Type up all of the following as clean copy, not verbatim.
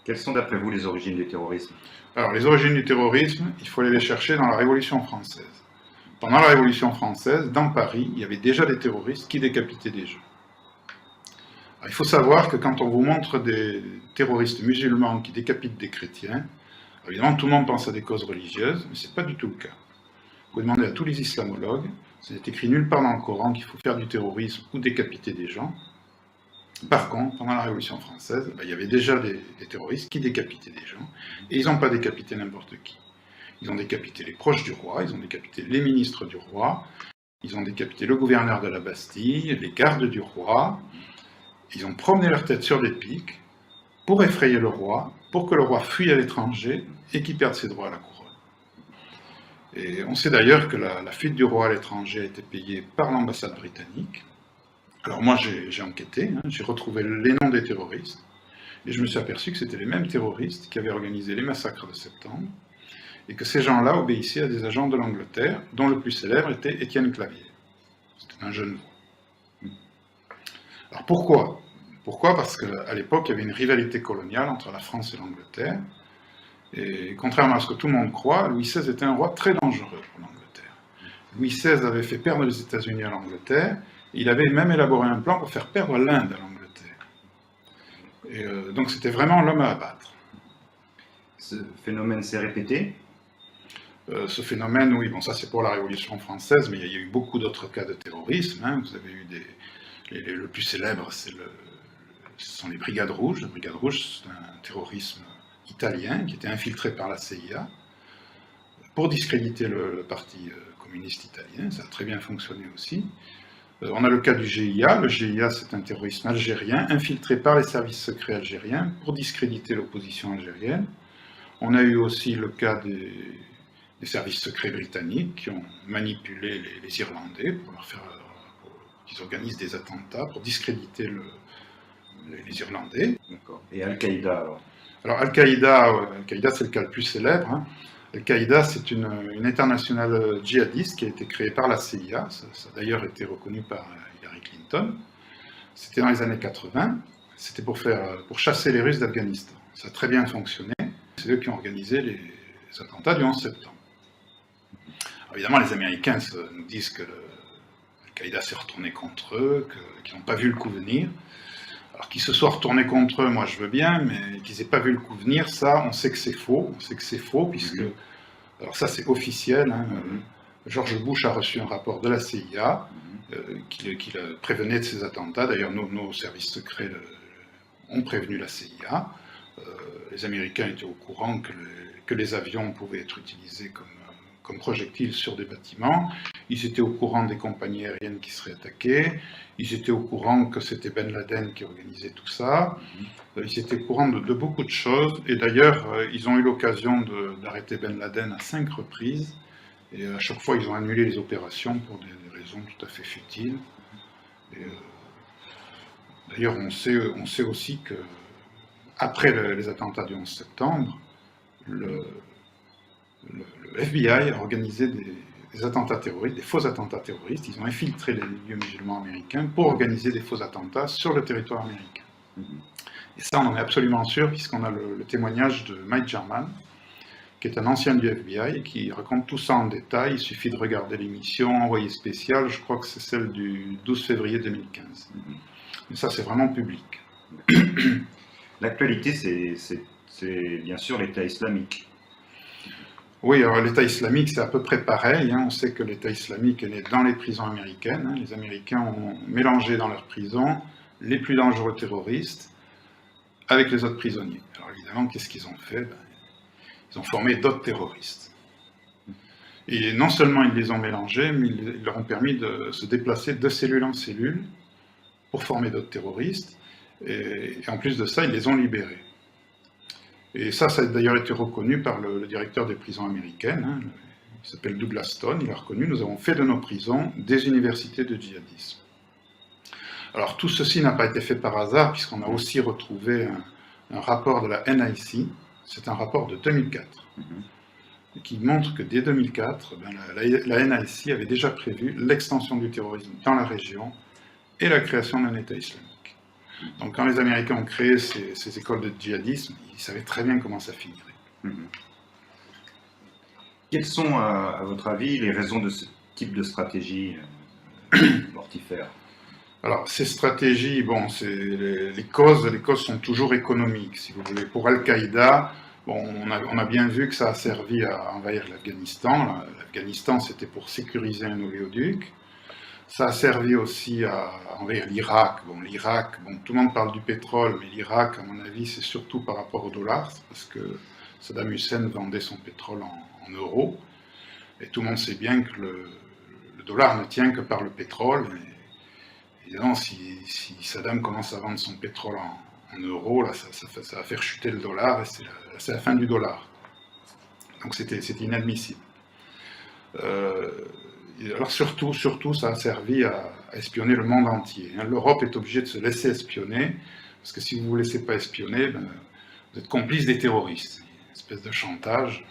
Quelles sont d'après vous les origines du terrorisme? Alors, les origines du terrorisme, il faut aller les chercher dans la Révolution française. Pendant la Révolution française, dans Paris, il y avait déjà des terroristes qui décapitaient des gens. Alors, il faut savoir que quand on vous montre des terroristes musulmans qui décapitent des chrétiens, évidemment tout le monde pense à des causes religieuses, mais ce n'est pas du tout le cas. Vous demandez à tous les islamologues, ce n'est écrit nulle part dans le Coran qu'il faut faire du terrorisme ou décapiter des gens. Par contre, pendant la Révolution française, il y avait déjà des terroristes qui décapitaient des gens, et ils n'ont pas décapité n'importe qui. Ils ont décapité les proches du roi, ils ont décapité les ministres du roi, ils ont décapité le gouverneur de la Bastille, les gardes du roi, ils ont promené leur tête sur des pics pour effrayer le roi, pour que le roi fuie à l'étranger et qu'il perde ses droits à la couronne. Et on sait d'ailleurs que la fuite du roi à l'étranger a été payée par l'ambassade britannique. Alors moi j'ai enquêté, j'ai retrouvé les noms des terroristes, et je me suis aperçu que c'était les mêmes terroristes qui avaient organisé les massacres de septembre, et que ces gens-là obéissaient à des agents de l'Angleterre, dont le plus célèbre était Étienne Clavier. C'était un jeune voix. Alors pourquoi ? Pourquoi ? Parce qu'à l'époque, il y avait une rivalité coloniale entre la France et l'Angleterre, et contrairement à ce que tout le monde croit, Louis XVI était un roi très dangereux pour l'Angleterre. Louis XVI avait fait perdre les États-Unis à l'Angleterre, il avait même élaboré un plan pour faire perdre l'Inde à l'Angleterre. Et donc c'était vraiment l'homme à abattre. Ce phénomène s'est répété? Ce phénomène, oui, bon ça c'est pour la Révolution française, mais il y a eu beaucoup d'autres cas de terrorisme. Vous avez eu le plus célèbre, ce sont les Brigades Rouges. Les Brigades Rouges, c'est un terrorisme italien qui était infiltré par la CIA pour discréditer le parti communiste italien. Ça a très bien fonctionné aussi. On a le cas du GIA. Le GIA, c'est un terrorisme algérien infiltré par les services secrets algériens pour discréditer l'opposition algérienne. On a eu aussi le cas des services secrets britanniques qui ont manipulé les Irlandais pour qu'ils organisent des attentats pour discréditer les Irlandais. D'accord. Et Al-Qaïda alors? Alors Al-Qaïda, c'est le cas le plus célèbre. Al-Qaïda, c'est une internationale djihadiste qui a été créée par la CIA, ça a d'ailleurs été reconnu par Hillary Clinton. C'était dans les années 80, c'était pour chasser les Russes d'Afghanistan. Ça a très bien fonctionné, c'est eux qui ont organisé les attentats du 11 septembre. Alors évidemment, les Américains nous disent que Al-Qaïda s'est retourné contre eux, qu'ils n'ont pas vu le coup venir. Alors qu'ils se soient retournés contre eux, moi je veux bien, mais qu'ils n'aient pas vu le coup venir, ça, on sait que c'est faux. On sait que c'est faux, puisque... Alors ça, c'est officiel. George Bush a reçu un rapport de la CIA qui le prévenait de ces attentats. D'ailleurs, nos services secrets ont prévenu la CIA. Les Américains étaient au courant que les avions pouvaient être utilisés comme projectiles sur des bâtiments. Ils étaient au courant des compagnies aériennes qui seraient attaquées. Ils étaient au courant que c'était Ben Laden qui organisait tout ça. Ils étaient au courant de beaucoup de choses. Et d'ailleurs, ils ont eu l'occasion d'arrêter Ben Laden à 5 reprises. Et à chaque fois, ils ont annulé les opérations pour des raisons tout à fait futiles. D'ailleurs, on sait aussi que après les attentats du 11 septembre, le FBI a organisé des attentats terroristes, des faux attentats terroristes. Ils ont infiltré les milieux musulmans américains pour organiser des faux attentats sur le territoire américain. Et ça, on en est absolument sûr, puisqu'on a le témoignage de Mike Jarman, qui est un ancien du FBI, et qui raconte tout ça en détail. Il suffit de regarder l'émission Envoyé spécial, je crois que c'est celle du 12 février 2015. Mais ça, c'est vraiment public. L'actualité, c'est bien sûr l'État islamique. Oui, alors l'État islamique, c'est à peu près pareil. On sait que l'État islamique est né dans les prisons américaines. Les Américains ont mélangé dans leurs prisons les plus dangereux terroristes avec les autres prisonniers. Alors évidemment, qu'est-ce qu'ils ont fait ? Ils ont formé d'autres terroristes. Et non seulement ils les ont mélangés, mais ils leur ont permis de se déplacer de cellule en cellule pour former d'autres terroristes. Et en plus de ça, ils les ont libérés. Et ça a d'ailleurs été reconnu par le directeur des prisons américaines, hein, il s'appelle Douglas Stone, il a reconnu, nous avons fait de nos prisons des universités de djihadisme. Alors tout ceci n'a pas été fait par hasard, puisqu'on a aussi retrouvé un rapport de la NIC, c'est un rapport de 2004, qui montre que dès 2004, la NIC avait déjà prévu l'extension du terrorisme dans la région et la création d'un État islamique. Donc quand les Américains ont créé ces écoles de djihadisme, ils savaient très bien comment ça finirait. Quelles sont, à votre avis, les raisons de ce type de stratégie mortifère? Alors, ces stratégies, bon, les causes sont toujours économiques, si vous voulez. Pour Al-Qaïda, bon, on a bien vu que ça a servi à envahir l'Afghanistan. L'Afghanistan, c'était pour sécuriser un oléoduc. Ça a servi aussi à envahir l'Irak. Bon, l'Irak, bon, tout le monde parle du pétrole, mais l'Irak, à mon avis, c'est surtout par rapport au dollar, parce que Saddam Hussein vendait son pétrole en euros. Et tout le monde sait bien que le dollar ne tient que par le pétrole. Et évidemment, si Saddam commence à vendre son pétrole en euros, là, ça va faire chuter le dollar, et c'est la fin du dollar. Donc c'était inadmissible. Alors surtout, ça a servi à espionner le monde entier. L'Europe est obligée de se laisser espionner, parce que si vous ne vous laissez pas espionner, vous êtes complice des terroristes. Une espèce de chantage.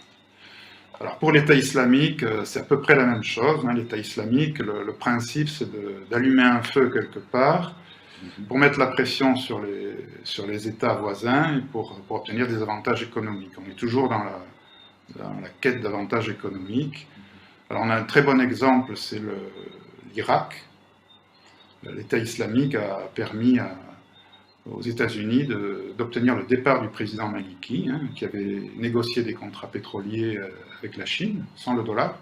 Alors pour l'État islamique, c'est à peu près la même chose. L'État islamique, le principe, c'est d'allumer un feu quelque part pour mettre la pression sur les États voisins et pour obtenir des avantages économiques. On est toujours dans la quête d'avantages économiques. Alors on a un très bon exemple, c'est l'Irak. L'État islamique a permis aux États-Unis d'obtenir le départ du président Maliki, qui avait négocié des contrats pétroliers avec la Chine, sans le dollar.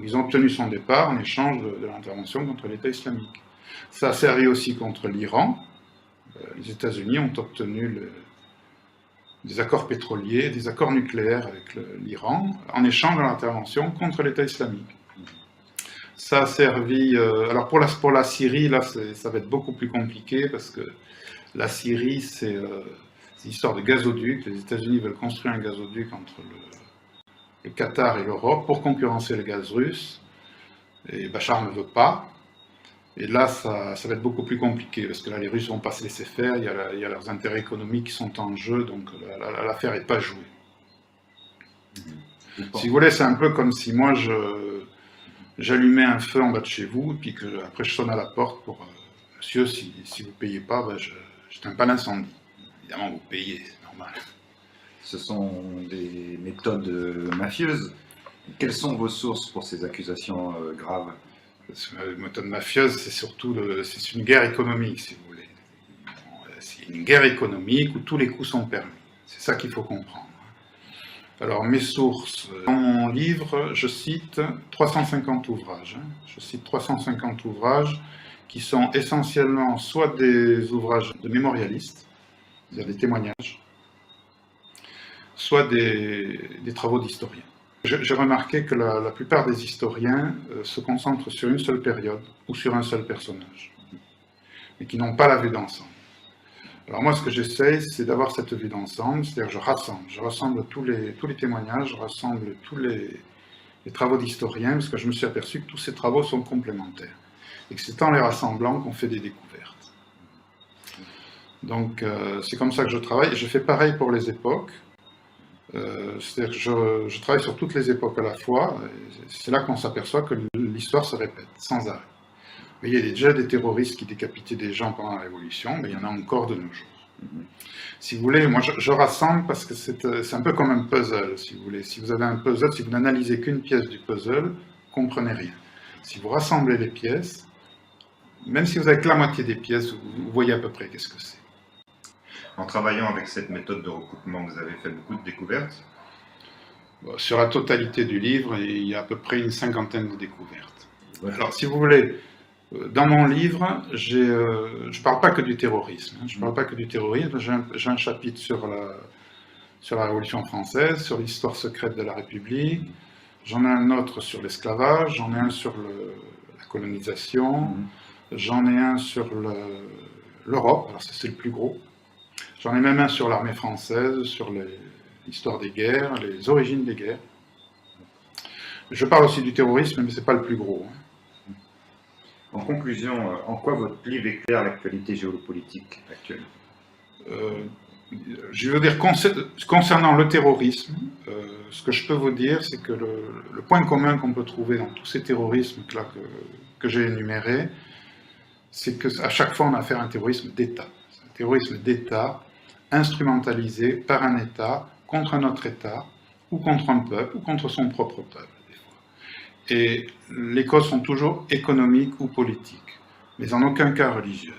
Ils ont obtenu son départ en échange de l'intervention contre l'État islamique. Ça a servi aussi contre l'Iran. Les États-Unis ont obtenu des accords pétroliers, des accords nucléaires avec l'Iran, en échange de l'intervention contre l'État islamique. Ça a servi... alors pour la Syrie, là, ça va être beaucoup plus compliqué, parce que la Syrie, c'est l'histoire de gazoduc. Les États-Unis veulent construire un gazoduc entre le Qatar et l'Europe pour concurrencer le gaz russe. Et Bachar ne veut pas. Et là, ça va être beaucoup plus compliqué, parce que là, les Russes ne vont pas se laisser faire, il y a leurs intérêts économiques qui sont en jeu, donc l'affaire n'est pas jouée. Si vous voulez, c'est un peu comme si moi, j'allumais un feu en bas de chez vous, et puis après je sonne à la porte pour « Monsieur, si vous ne payez pas, j'éteins pas l'incendie. » Évidemment, vous payez, c'est normal. Ce sont des méthodes mafieuses. Quelles sont vos sources pour ces accusations graves? La méthode mafieuse, c'est surtout c'est une guerre économique, si vous voulez. C'est une guerre économique où tous les coups sont permis. C'est ça qu'il faut comprendre. Alors, mes sources. Dans mon livre, je cite 350 ouvrages. Je cite 350 ouvrages qui sont essentiellement soit des ouvrages de mémorialistes, c'est-à-dire des témoignages, soit des travaux d'historiens. J'ai remarqué que la plupart des historiens se concentrent sur une seule période ou sur un seul personnage, et qui n'ont pas la vue d'ensemble. Alors moi, ce que j'essaye, c'est d'avoir cette vue d'ensemble, c'est-à-dire je rassemble tous les témoignages, je rassemble tous les travaux d'historiens, parce que je me suis aperçu que tous ces travaux sont complémentaires, et que c'est en les rassemblant qu'on fait des découvertes. Donc c'est comme ça que je travaille, et je fais pareil pour les époques. C'est-à-dire que je travaille sur toutes les époques à la fois, c'est là qu'on s'aperçoit que l'histoire se répète, sans arrêt. Il y a déjà des terroristes qui décapitaient des gens pendant la Révolution, mais il y en a encore de nos jours. Si vous voulez, moi je rassemble parce que c'est un peu comme un puzzle, si vous voulez. Si vous avez un puzzle, si vous n'analysez qu'une pièce du puzzle, vous ne comprenez rien. Si vous rassemblez les pièces, même si vous avez que la moitié des pièces, vous voyez à peu près qu'est-ce que c'est. En travaillant avec cette méthode de recoupement, vous avez fait beaucoup de découvertes? Sur la totalité du livre, il y a à peu près une cinquantaine de découvertes. Ouais. Alors, si vous voulez, dans mon livre, je ne parle pas que du terrorisme. Je ne parle pas que du terrorisme. J'ai un chapitre sur la Révolution française, sur l'histoire secrète de la République, j'en ai un autre sur l'esclavage, j'en ai un sur la colonisation, j'en ai un sur l'Europe, alors ça c'est le plus gros. J'en ai même un sur l'armée française, sur l'histoire des guerres, les origines des guerres. Je parle aussi du terrorisme, mais ce n'est pas le plus gros. En conclusion, en quoi votre livre éclaire l'actualité géopolitique actuelle? Je veux dire, concernant le terrorisme, ce que je peux vous dire, c'est que le point commun qu'on peut trouver dans tous ces terrorismes que j'ai énumérés, c'est qu'à chaque fois on a affaire à un terrorisme d'État. Un terrorisme d'État instrumentalisé par un État contre un autre État, ou contre un peuple, ou contre son propre peuple, des fois. Et les causes sont toujours économiques ou politiques, mais en aucun cas religieuses.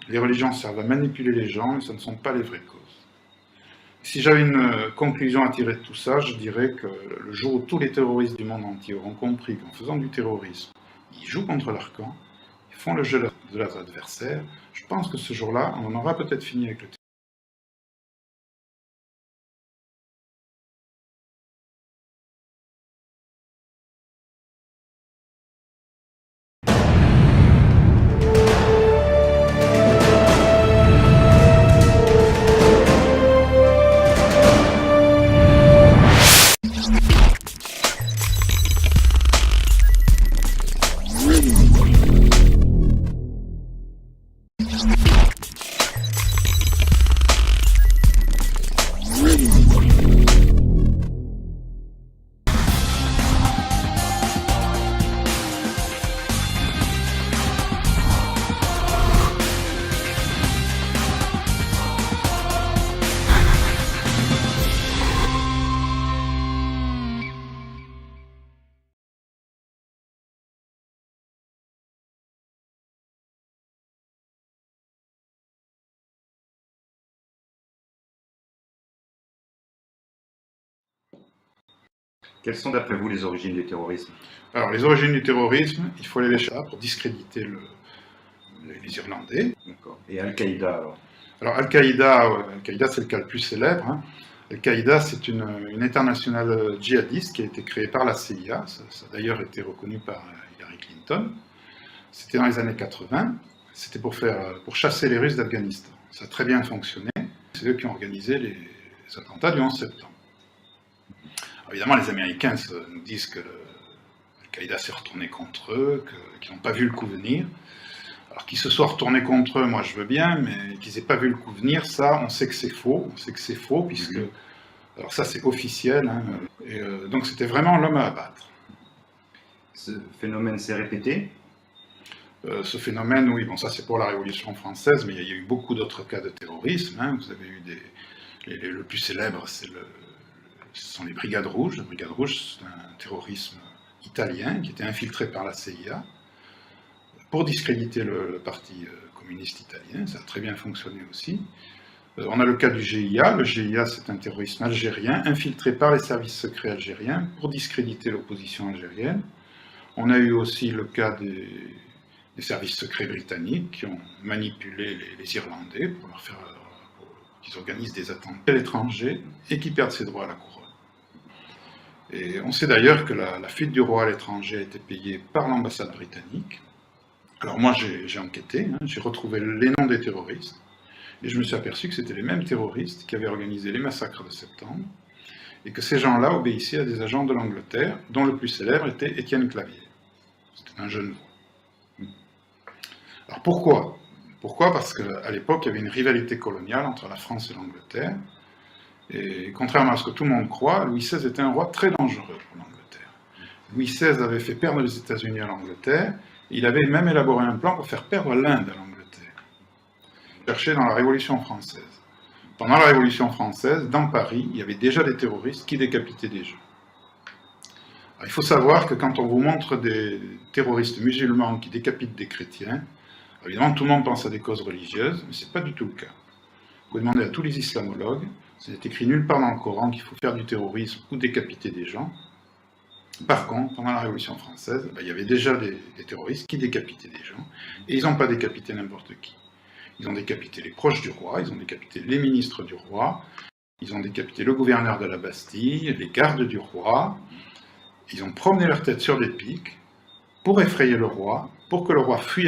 Les religions servent à manipuler les gens, et ce ne sont pas les vraies causes. Si j'avais une conclusion à tirer de tout ça, je dirais que le jour où tous les terroristes du monde entier auront compris qu'en faisant du terrorisme, ils jouent contre leur camp, ils font le jeu de leurs adversaires, je pense que ce jour-là, on aura peut-être fini avec le terrorisme. Quelles sont d'après vous les origines du terrorisme? Alors, les origines du terrorisme, il faut les chercher pour discréditer les Irlandais. Et Al-Qaïda alors? Alors, Al-Qaïda, c'est le cas le plus célèbre. Hein. Al-Qaïda, c'est une internationale djihadiste qui a été créée par la CIA. Ça a d'ailleurs été reconnu par Hillary Clinton. C'était dans les années 80. C'était pour chasser les Russes d'Afghanistan. Ça a très bien fonctionné. C'est eux qui ont organisé les attentats du 11 septembre. Alors, évidemment, les Américains nous disent que Al-Qaïda s'est retourné contre eux, qu'ils n'ont pas vu le coup venir. Alors qu'ils se soient retournés contre eux, moi je veux bien, mais qu'ils n'aient pas vu le coup venir, ça, on sait que c'est faux. On sait que c'est faux, puisque... Alors ça, c'est officiel. Hein, et donc c'était vraiment l'homme à abattre. Ce phénomène s'est répété? Ce phénomène, oui, bon, ça c'est pour la Révolution française, mais il y a eu beaucoup d'autres cas de terrorisme. Hein. Vous avez eu le plus célèbre, ce sont les Brigades Rouges. Les Brigades Rouges, c'est un terrorisme italien qui était infiltré par la CIA pour discréditer le parti communiste italien. Ça a très bien fonctionné aussi. On a le cas du GIA. Le GIA, c'est un terrorisme algérien infiltré par les services secrets algériens pour discréditer l'opposition algérienne. On a eu aussi le cas des services secrets britanniques qui ont manipulé les Irlandais pour leur faire qu'ils organisent des attentats à l'étranger et qui perdent ses droits à la couronne. Et on sait d'ailleurs que la fuite du roi à l'étranger a été payée par l'ambassade britannique. Alors moi j'ai enquêté, hein, j'ai retrouvé les noms des terroristes, et je me suis aperçu que c'était les mêmes terroristes qui avaient organisé les massacres de septembre, et que ces gens-là obéissaient à des agents de l'Angleterre, dont le plus célèbre était Étienne Clavier. C'était un jeune voix. Alors pourquoi? Pourquoi? Parce qu'à l'époque, il y avait une rivalité coloniale entre la France et l'Angleterre, et contrairement à ce que tout le monde croit, Louis XVI était un roi très dangereux pour l'Angleterre. Louis XVI avait fait perdre les États-Unis à l'Angleterre. Il avait même élaboré un plan pour faire perdre l'Inde à l'Angleterre. Cherché dans la Révolution française. Pendant la Révolution française, dans Paris, il y avait déjà des terroristes qui décapitaient des gens. Alors, il faut savoir que quand on vous montre des terroristes musulmans qui décapitent des chrétiens, évidemment tout le monde pense à des causes religieuses, mais ce n'est pas du tout le cas. Vous pouvez demander à tous les islamologues, ce n'est écrit nulle part dans le Coran qu'il faut faire du terrorisme ou décapiter des gens. Par contre, pendant la Révolution française, il y avait déjà des terroristes qui décapitaient des gens, et ils n'ont pas décapité n'importe qui. Ils ont décapité les proches du roi, ils ont décapité les ministres du roi, ils ont décapité le gouverneur de la Bastille, les gardes du roi, ils ont promené leur tête sur des pics pour effrayer le roi, pour que le roi fuisse